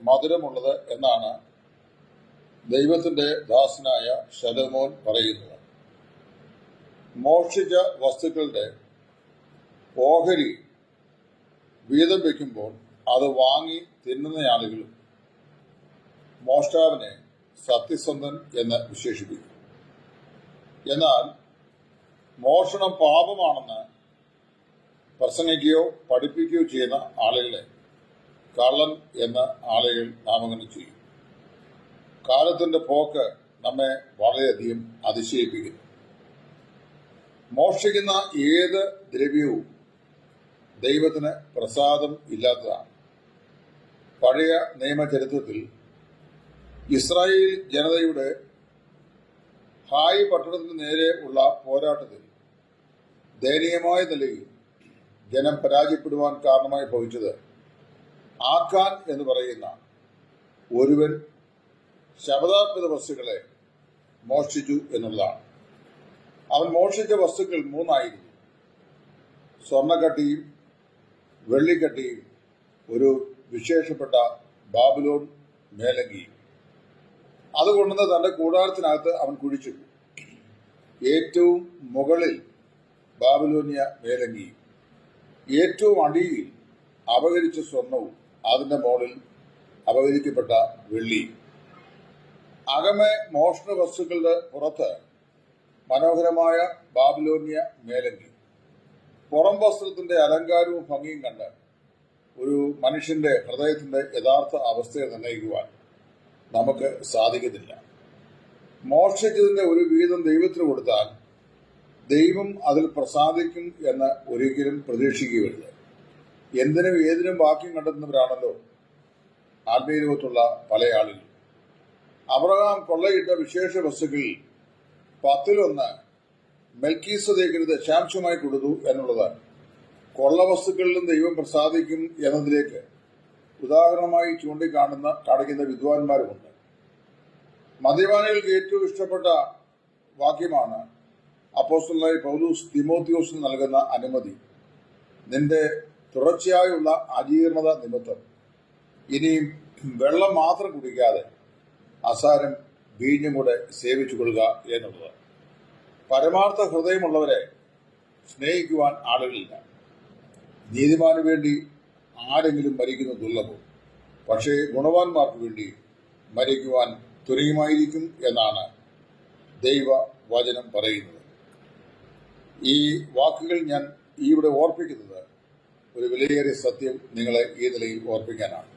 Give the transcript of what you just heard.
മധുരമുള്ളത് എന്നാണ് ദൈവത്തിന്റെ ദാസനായ ശലോമോൻ പറയുന്നത്. മോഷ്ടിച്ച വസ്തുക്കളുടെ ഓഹരി വീതം വയ്ക്കുമ്പോൾ അത് വാങ്ങി തിന്നുന്ന ആളുകളും മോഷ്ടാവിനെ സത്യസന്ധൻ എന്ന് വിശേഷിപ്പിക്കും. എന്നാൽ മോഷണം പാപമാണെന്ന് പ്രസംഗിക്കുകയോ പഠിപ്പിക്കുകയോ ചെയ്യുന്ന ആളുകളെ കള്ളൻ എന്ന ആളുകൾ നാമകരണം ചെയ്യും. കാലത്തിന്റെ പോക്ക് നമ്മെ വളരെയധികം അതിശയിപ്പിക്കുന്നു. മോഷ്ടിക്കുന്ന ഏത് ദ്രവ്യവും ദൈവത്തിന് പ്രസാദം ഇല്ലാത്തതാണ്. പഴയ നിയമചരിത്രത്തിൽ ഇസ്രായേൽ ജനതയുടെ ഹായ് പട്ടണത്തിന് നേരെ ഉള്ള പോരാട്ടത്തിൽ ദയനീയമായ നിലയിൽ ജനം പരാജയപ്പെടുവാൻ കാരണമായി ഭവിച്ചത് ആഖാൻ എന്ന് പറയുന്ന ഒരുവൻ ശപഥാർപ്പിത വസ്തുക്കളെ മോഷ്ടിച്ചു എന്നുള്ളതാണ്. അവൻ മോഷ്ടിച്ച വസ്തുക്കൾ 3 ആയിരുന്നു. സ്വർണ്ണക്കട്ടിയും വെള്ളിക്കട്ടിയും ഒരു വിശേഷപ്പെട്ട ബാബിലോൺ മേലങ്കിയും. അതുകൊണ്ടുവന്ന് തന്റെ കൂടാരത്തിനകത്ത് അവൻ കുഴിച്ചു. ഏറ്റവും മുകളിൽ ബാബിലോണിയ മേലങ്കിയും ഏറ്റവും അടിയിൽ അപഹരിച്ച സ്വർണവും അതിന്റെ മുകളിൽ അപഹരിക്കപ്പെട്ട വെള്ളിയും. അകമേ മോഷണ വസ്തുക്കളുടെ പുറത്ത് മനോഹരമായ ബാബിലോണിയ മേലങ്കി. പുറം വസ്ത്രത്തിന്റെ അലങ്കാരവും ഭംഗിയും കണ്ട് ഒരു മനുഷ്യന്റെ ഹൃദയത്തിന്റെ യഥാർത്ഥ അവസ്ഥയെ നിർണ്ണയിക്കുവാൻ നമുക്ക് സാധിക്കത്തില്ല. മോഷ്ടിച്ചതിന്റെ ഒരു വീതം ദൈവത്തിന് കൊടുത്താൽ ദൈവം അതിൽ പ്രസാദിക്കും എന്ന് ഒരിക്കലും പ്രതീക്ഷിക്കുകയില്ല. എന്തിനും ഏതിനും വാക്യം കണ്ടെത്തുന്നവരാണല്ലോ ആത്മീയ ലോകത്തുള്ള പല ആളുകൾ. അബ്രഹാം കൊള്ളയിട്ട വിശേഷ വസ്തുക്കളിൽ 10-1 മെൽക്കീസദേക്കിന് ദശാംശമായി കൊടുത്തു എന്നുള്ളത് കൊള്ളവസ്തുക്കളിലും ദൈവം പ്രസാദിക്കും എന്നതിലേക്ക് ഉദാഹരണമായി കാണിക്കുന്ന വിദ്വാൻമാരുമുണ്ട്. മദ്യപാനികൾക്ക് ഏറ്റവും ഇഷ്ടപ്പെട്ട വാക്യമാണ് അപ്പോസ്തലനായ പൗലോസ് തിമോത്തിയോസിന് നൽകുന്ന അനുമതി. നിന്റെ തുടർച്ചയായുള്ള അജീർണത നിമിത്തം ഇനിയും വെള്ളം മാത്രം കുടിക്കാതെ അസാരം വീഞ്ഞും കൂടെ സേവിച്ചു കൊള്ളുക എന്നുള്ളത്. പരമാർത്ഥ ഹൃദയമുള്ളവരെ സ്നേഹിക്കുവാൻ ആളുകളില്ല. നീതിമാനു വേണ്ടി ആരെങ്കിലും മരിക്കുന്ന ദുർലഭം. പക്ഷേ ഗുണവാന്മാർക്ക് വേണ്ടി മരിക്കുവാൻ തുനിയുമായിരിക്കും എന്നാണ് ദൈവവചനം പറയുന്നത്. ഈ വാക്കുകൾ ഞാൻ ഇവിടെ ഓർപ്പിക്കുന്നത് ഒരു വിലയേറിയ സത്യം നിങ്ങളെ ഈ നിലയിൽ ഓർപ്പിക്കാനാണ്.